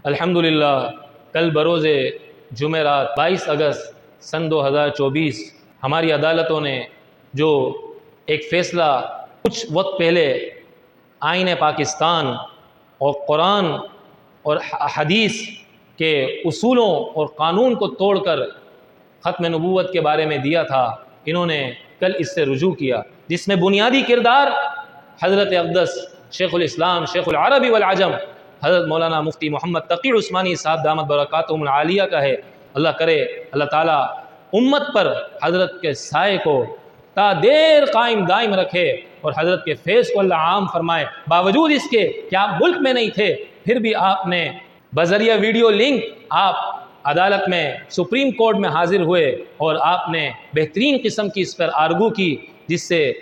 الحمدللہ کل بروز جمعرات 22 اگست سن 2024 ہماری عدالتوں نے جو ایک فیصلہ کچھ وقت پہلے آئین پاکستان اور قرآن اور حدیث کے اصولوں اور قانون کو توڑ کر ختم نبوت کے بارے میں دیا تھا، انہوں نے کل اس سے رجوع کیا، جس میں بنیادی کردار حضرت اقدس شیخ الاسلام شیخ العربی والعجم حضرت مولانا مفتی محمد تقی عثمانی صاحب دامت برکاتہم العالیہ کا ہے۔ اللہ کرے اللہ تعالیٰ امت پر حضرت کے سائے کو تا دیر قائم دائم رکھے اور حضرت کے فیض کو اللہ عام فرمائے۔ باوجود اس کے کہ آپ ملک میں نہیں تھے، پھر بھی آپ نے بذریعہ ویڈیو لنک آپ عدالت میں سپریم کورٹ میں حاضر ہوئے اور آپ نے بہترین قسم کی اس پر آرگو کی، جس سے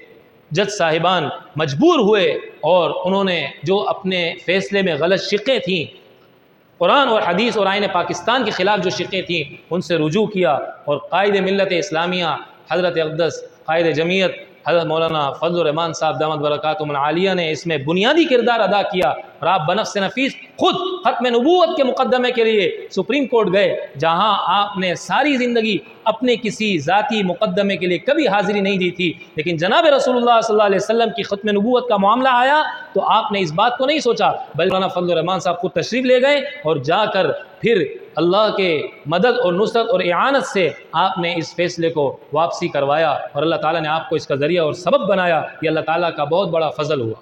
جج صاحبان مجبور ہوئے اور انہوں نے جو اپنے فیصلے میں غلط شقیں تھیں، قرآن اور حدیث اور آئین پاکستان کے خلاف جو شقیں تھیں، ان سے رجوع کیا اور قائد ملت اسلامیہ حضرت اقدس قائد جمعیت حضرت مولانا فضل الرحمان صاحب دامت برکاتہم العالیہ نے اس میں بنیادی کردار ادا کیا، اور آپ بنفس نفیس خود ختم نبوت کے مقدمے کے لیے سپریم کورٹ گئے، جہاں آپ نے ساری زندگی اپنے کسی ذاتی مقدمے کے لیے کبھی حاضری نہیں دی تھی، لیکن جناب رسول اللہ صلی اللہ علیہ وسلم کی ختم نبوت کا معاملہ آیا تو آپ نے اس بات کو نہیں سوچا، بلکہ مولانا فضل الرحمان صاحب خود تشریف لے گئے اور جا کر پھر اللہ کے مدد اور نصرت اور اعانت سے آپ نے اس فیصلے کو واپسی کروایا، اور اللہ تعالیٰ نے آپ کو اس کا ذریعہ اور سبب بنایا۔ یہ اللہ تعالیٰ کا بہت بڑا فضل ہوا۔